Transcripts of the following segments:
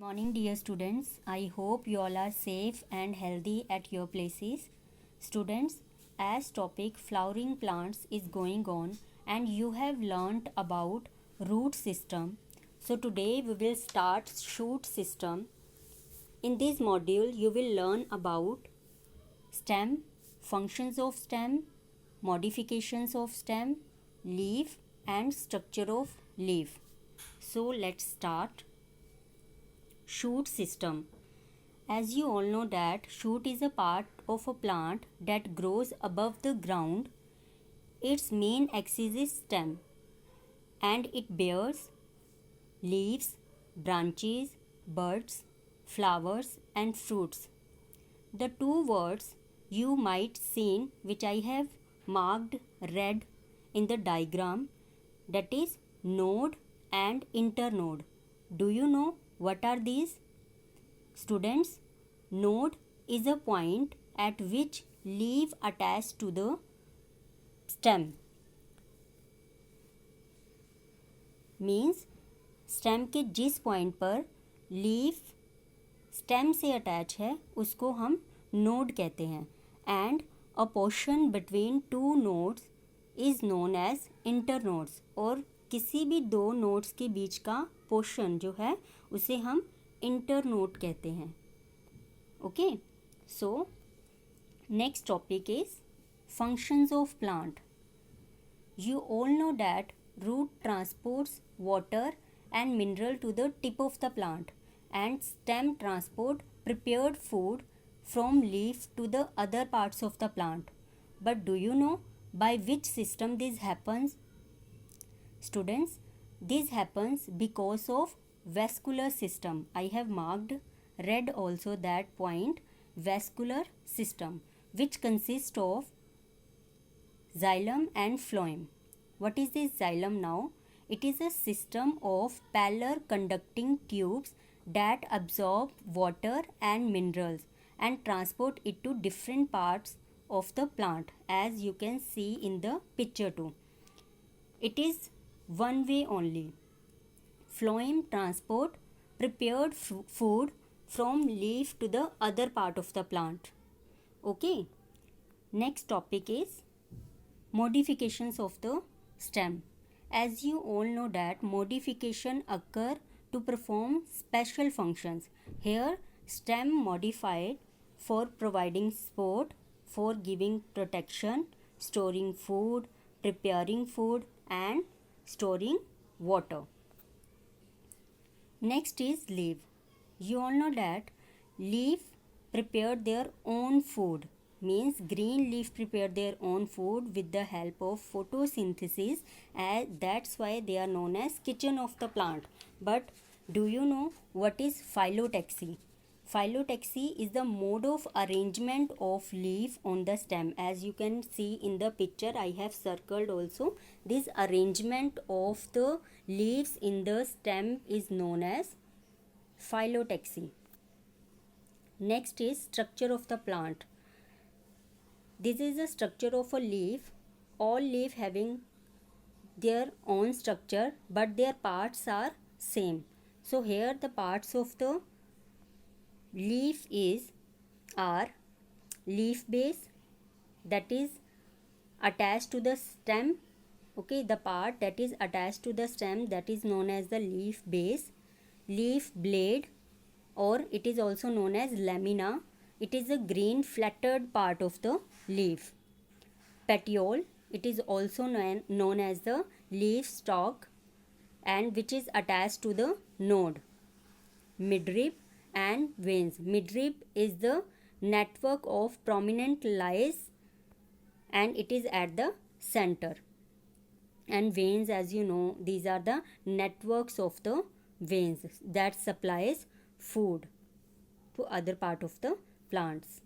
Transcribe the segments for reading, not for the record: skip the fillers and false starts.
Morning, dear students. I hope you all are safe and healthy at your places. Students, as topic flowering plants is going on and you have learnt about root system. So today we will start shoot system. In this module you will learn about stem, functions of stem, modifications of stem, leaf and structure of leaf. So let's start. Shoot system. As you all know that shoot is a part of a plant that grows above the ground. Its main axis is stem and it bears leaves, branches, buds, flowers and fruits. The two words you might seen which I have marked red in the diagram, that is node and internode. Do you know what are these? Students, node is a point at which leaf attached to the stem. Means stem के जिस point पर leaf stem से attach है उसको हम node कहते हैं and a portion between two nodes is known as internodes, और किसी भी दो नोड्स के बीच का पोर्शन जो है उसे हम इंटरनोड कहते हैं. Okay, so next topic is functions of plant. You all know that root transports water and mineral to the tip of the plant and stem transport prepared food from leaf to the other parts of the plant. But do you know by which system this happens? Students, this happens because of vascular system. I have marked red also that point, vascular system, which consists of xylem and phloem. What is this xylem now? It is a system of paler conducting tubes that absorb water and minerals and transport it to different parts of the plant, as you can see in the picture too. It is one way only. Phloem transport prepared food from leaf to the other part of the plant. Okay. Next topic is modifications of the stem. As you all know that modification occur to perform special functions. Here stem modified for providing support, for giving protection, storing food, preparing food and storing water. Next is leaf. You all know that leaf prepare their own food, means green leaf prepare their own food with the help of photosynthesis, and that's why they are known as kitchen of the plant. But do you know what is phyllotaxy? Phyllotaxy is the mode of arrangement of leaf on the stem. As you can see in the picture, I have circled also. This arrangement of the leaves in the stem is known as phyllotaxy. Next is structure of the plant. This is the structure of a leaf. All leaf having their own structure but their parts are same. So here the parts of the leaf are leaf base, that is attached to the stem. Okay, the part that is attached to the stem, that is known as the leaf base. Leaf blade, or it is also known as lamina. It is a green flattered part of the leaf. Petiole, it is also known as the leaf stalk and which is attached to the node. Midrib and veins. Midrib is the network of prominent lies and it is at the center. And veins, as you know, these are the networks of the veins that supplies food to other part of the plants.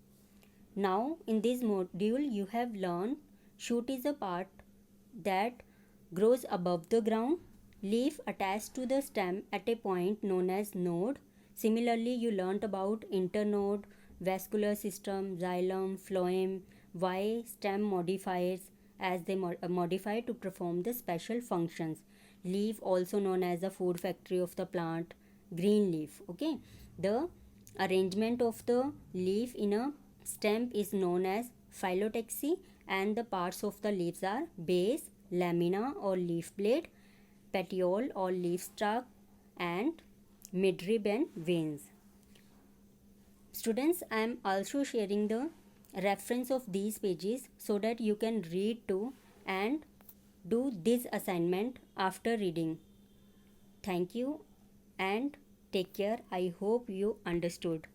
Now in this module you have learned shoot is a part that grows above the ground, leaf attached to the stem at a point known as node. Similarly, you learnt about internode, vascular system, xylem, phloem, why stem modifiers as they modify to perform the special functions. Leaf, also known as the food factory of the plant, green leaf. Okay, the arrangement of the leaf in a stem is known as phyllotaxy, and the parts of the leaves are base, lamina or leaf blade, petiole or leaf stalk, and midrib and veins. Students, I am also sharing the reference of these pages so that you can read too and do this assignment after reading. Thank you and take care. I hope you understood.